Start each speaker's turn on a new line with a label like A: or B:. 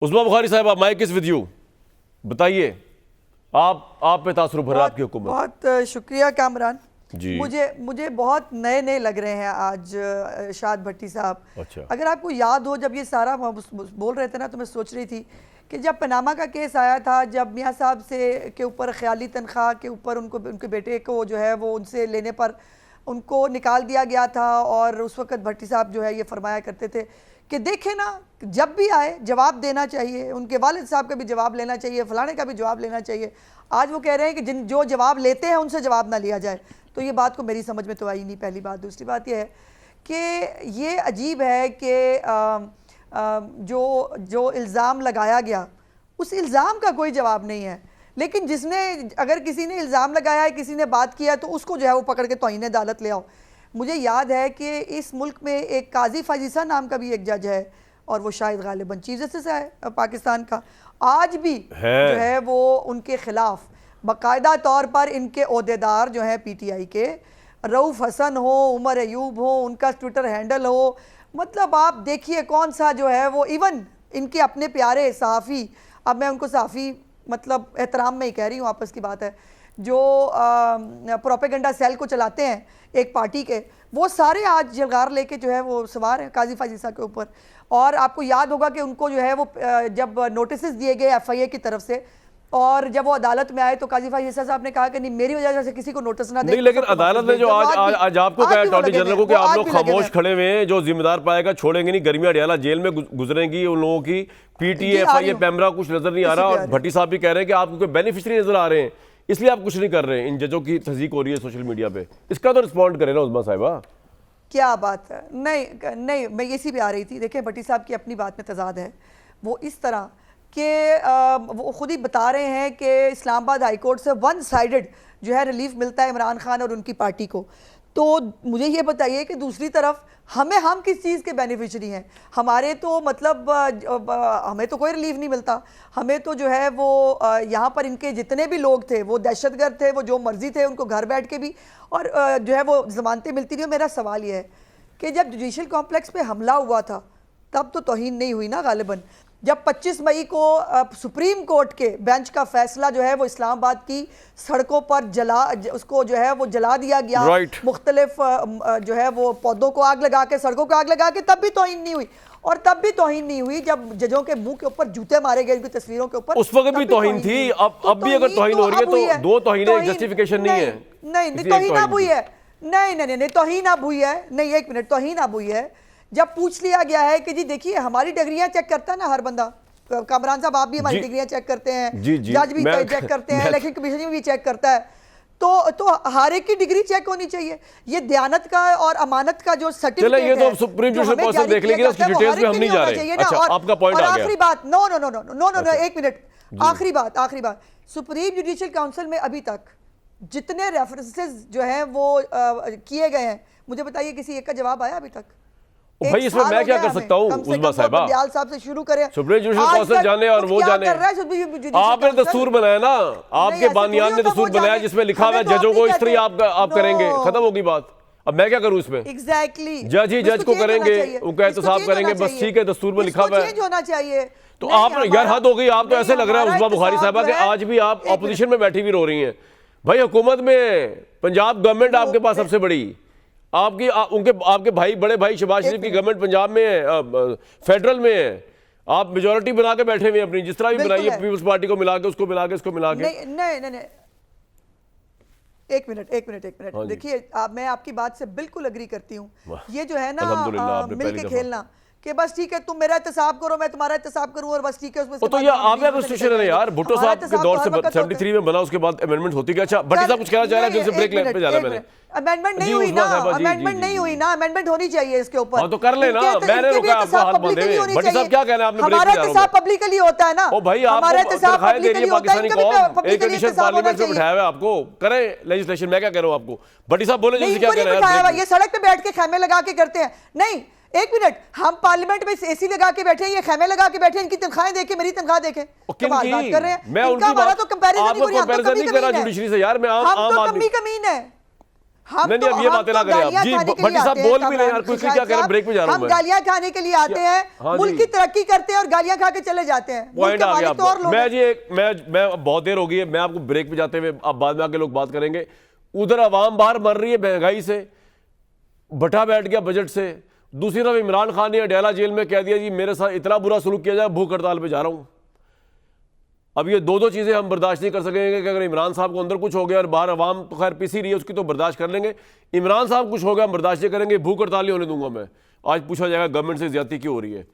A: उस्मा बुखारी साहब, mic is with you, बताइए आप पे तासुर भरा आपकी हुकूमत।
B: बहुत शुक्रिया कामरान
A: जी।
B: मुझे बहुत नए नए लग रहे हैं आज शाद भट्टी साहब।
A: अच्छा।
B: अगर आपको याद हो, जब ये सारा बोल रहे थे ना, तो मैं सोच रही थी कि जब पनामा का केस आया था, जब मियाँ साहब से के ऊपर ख्याली तनख्वाह के ऊपर उनके बेटे को जो है वो उनसे लेने पर उनको निकाल दिया गया था, और उस वक्त भट्टी साहब जो है ये फरमाया करते थे कि देखें ना, जब भी आए जवाब देना चाहिए, उनके वालिद साहब का भी जवाब लेना चाहिए, फलाने का भी जवाब लेना चाहिए। आज वो कह रहे हैं कि जो जवाब लेते हैं उनसे जवाब ना लिया जाए, तो ये बात को मेरी समझ में तो आई नहीं, पहली बात। दूसरी बात ये है कि ये अजीब है कि जो इल्ज़ाम लगाया गया, उस इल्ज़ाम का कोई जवाब नहीं है, लेकिन अगर किसी ने इल्ज़ाम लगाया है, किसी ने बात किया है, तो उसको जो है वो पकड़ के तौहीन अदालत ले आओ। मुझे याद है कि इस मुल्क में एक काजी फाजिसा नाम का भी एक जज है, और वो शायद गालिबन चीफ जस्टिस है पाकिस्तान का, आज भी जो है वो उनके खिलाफ बाकायदा तौर पर इनके ओहदेदार जो हैं PTI के, रऊफ़ हसन हो, उमर अयूब हो, उनका ट्विटर हैंडल हो, मतलब आप देखिए कौन सा जो है वो, इवन इनके अपने प्यारे सहाफ़ी, अब मैं उनको सहाफ़ी मतलब एहतराम में ही कह रही हूँ, आपस की बात है, जो प्रोपेगेंडा सेल को चलाते हैं एक पार्टी के, वो सारे आज जलगार लेके जो है वो सवार हैं काजी फाजिसा के ऊपर। और आपको याद होगा कि उनको जो है वो जब नोटिस दिए गए FIA की तरफ से, और जब वो अदालत में आए तो काजी फाजिसा साहब ने कहा कि नहीं, मेरी वजह से किसी को नोटिस ना दे।
A: नहीं, लेकिन अदालत ने जो आज आपको कहा अटॉर्नी जनरल को कि आप लोग खामोश खड़े हुए हैं, जो जिम्मेदार पाएगा छोड़ेंगे नहीं, गर्मी अडियाला जेल में गुजरेंगी उन लोगों की, PTA FIA पैमरा कुछ नजर नहीं आ रहा, और भट्टी साहब भी कह रहे हैं कि आपको बेनिफिशियरी नजर आ रहे हैं, इसलिए आप कुछ नहीं कर रहे हैं। इन जजों की तस्दीक हो रही है सोशल मीडिया पे, इसका तो रिस्पॉन्ड करें ना उस्मा साहिबा।
B: क्या बात है। नहीं, मैं इसी पे आ रही थी। देखिए, भट्टी साहब की अपनी बात में तजाद है, वो इस तरह कि वो खुद ही बता रहे हैं कि इस्लामाबाद हाई कोर्ट से वन साइडेड जो है रिलीफ मिलता है इमरान खान और उनकी पार्टी को। तो मुझे ये बताइए कि दूसरी तरफ हम किस चीज़ के बेनिफिशरी हैं? हमारे तो मतलब हमें तो कोई रिलीफ नहीं मिलता, हमें तो जो है वो यहाँ पर इनके जितने भी लोग थे वो दहशतगर्द थे, वो जो मर्जी थे, उनको घर बैठ के भी और जो है वो जमानतें मिलती रही। मेरा सवाल ये है कि जब जुडिशल कॉम्प्लेक्स पे हमला हुआ था तब तो तौहीन नहीं हुई ना गालिबन। जब 25 मई को सुप्रीम कोर्ट के बेंच का फैसला जो है वो इस्लामाबाद की सड़कों पर उसको जो है वो जला दिया गया, मुख्तलिफ जो है वो पौधों को आग लगा के, सड़कों को आग लगा के, तब भी तौहीन नहीं हुई। और तब भी तौहीन नहीं हुई जब जजों के मुंह के ऊपर जूते मारे गए, उनकी तस्वीरों के ऊपर,
A: उस वक्त भी तौहीन थी। अब भी अगर तौहीन हो रही है तो दो तौहीन जस्टिफिकेशन नहीं है।
B: नहीं, तौहीन अब हुई है। नहीं, तौहीन अब हुई है। नहीं, एक मिनट, तौहीन अब हुई है जब पूछ लिया गया है कि जी देखिए, हमारी डिग्रियां चेक करता है ना हर बंदा। कामरान साहब, आप भी हमारी डिग्रियां चेक करते हैं, जज भी चेक करते हैं, इलेक्शन कमीशन भी चेक करता है, तो हर एक की डिग्री चेक होनी चाहिए। ये दयानत का और अमानत का जो सर्टिफिकेट है,
A: ये तो सुप्रीम जुडिशल काउंसिल देख लेगी, उसकी डिटेल्स में हम नहीं जा रहे। अच्छा, आपका पॉइंट आ गया।
B: आखिरी बात, नो, एक मिनट, आखिरी बात, सुप्रीम जुडिशल काउंसिल में अभी तक जितने रेफरेंसेस जो हैं वो किए गए हैं, मुझे बताइए किसी एक का जवाब आया अभी तक?
A: भाई इसमें मैं क्या कर सकता हूँ उस्मा साहिबा?
B: दयाल साहब से शुरू करें,
A: सुप्रीम जुडिशल काउंसिल जाने और वो जाने। आपने दस्तूर बनाया ना, आपके बानियान ने दस्तूर बनाया जिसमें लिखा हुआ है जजों को इस तरह आप करेंगे, खत्म होगी बात। अब मैं क्या करूं इसमें?
B: एग्जैक्टली,
A: जज ही जज को करेंगे, उनका एहतसाब करेंगे, बस ठीक है, दस्तूर में लिखा हुआ है,
B: चेंज होना चाहिए।
A: तो आप यार हद हो गई। आप तो ऐसे लग रहा है उस्मा बुखारी साहिबा कि आज भी आप ऑपोजिशन में बैठी भी रो रही हैं। भाई हुकूमत में पंजाब गवर्नमेंट आपके पास सबसे बड़ी, आपके भाई, बड़े भाई शहबाज शरीफ की गवर्नमेंट पंजाब में है, फेडरल में है, आप मेजोरिटी बना के बैठे हुए अपनी, जिस तरह भी बनाई है पीपल्स पार्टी को मिला के, उसको मिला के, इसको मिला के।
B: नहीं, एक मिनट, देखिए, मैं आपकी बात से बिल्कुल अग्री करती हूँ। ये जो है ना मिल के खेलना कि बस ठीक है, तुम मेरा एहतसाब करो, मैं तुम्हारा एहतसाब करूं, और बस ठीक है, उसमें
A: तो ये आप क्या कॉन्स्टिट्यूशन है यार? भुट्टो साहब के दौर से 73 में बना, उसके बाद अमेंडमेंट होती है। अच्छा, भट्टी साहब कुछ कहना चाह रहे हैं, जिनसे ब्रेक लेने पे जाना मैंने।
B: अमेंडमेंट नहीं हुई ना, अमेंडमेंट होनी चाहिए इसके ऊपर।
A: तो कर लेना, मैंने रोका आपको हाथ बांधे हुए। भट्टी साहब क्या कहना है? आपने
B: हमारा एहतसाब पब्लिकली होता है ना।
A: ओ भाई, हमारा एहतसाब पब्लिकली होता है, एक एडिशन पार्लियामेंट में बिठाया हुआ आपको, करें लेजिस्लेशन। मैं क्या कह रहा हूं आपको? भट्टी साहब बोले जैसे क्या कह रहे हैं?
B: ये सड़क पे बैठ के खेमे लगा के करते हैं। नहीं, एक मिनट, हम पार्लियामेंट में AC लगा के बैठे हैं, ये खेमे लगा के बैठे हैं, इनकी तनख्वाहें देखें, मेरी तनख्वाह देखें, कमाल बात कर रहे हैं।
A: मैं उनकी
B: हमारा तो कंपैरिजन नहीं
A: कर रहा जुडिशरी से यार। मैं
B: हम तो कमी कमीन है, हम
A: नहीं नहीं, अब ये
B: हम
A: बातें ना करें आप
B: गालियां
A: जी।
B: खाने के लिए
A: भट्टी साहब
B: आते हैं,
A: बोल भी नहीं यार,
B: कामरान
A: कोई
B: खुशाद
A: क्या कह रहे हैं,
B: साहब,
A: ब्रेक पे जा रहा हूं
B: हम
A: मैं।
B: गालियां खाने के लिए आते हैं,
A: हाँ
B: मुल्क
A: जी।
B: की तरक्की करते हैं और गालियां खा के चले जाते हैं। मुल्क
A: पॉइंट
B: के
A: आ गया
B: मालिक तो और
A: आपको।
B: लोग
A: मैं
B: हैं।
A: जी मैं बहुत देर हो गई है, मैं आपको ब्रेक पे जाते हुए अब बाद में आके लोग बात करेंगे। उधर अवाम बाहर मर रही है महंगाई से, भट्टा बैठ गया बजट से। दूसरी तरफ इमरान खान ने अडयाला जेल में कह दिया जी मेरे साथ इतना बुरा सलूक किया जाए, भूख हड़ताल पे जा रहा हूं। अब ये दो चीजें हम बर्दाश्त नहीं कर सकेंगे कि अगर इमरान साहब को अंदर कुछ हो गया और बाहर अवाम तो खैर पिसी रही है, उसकी तो बर्दाश्त कर लेंगे। इमरान साहब कुछ हो गया हम बर्दाश्त नहीं करेंगे, भूख हड़ताल नहीं होने दूंगा मैं। आज पूछा जाएगा गवर्नमेंट से ज्यादती क्यों हो रही है।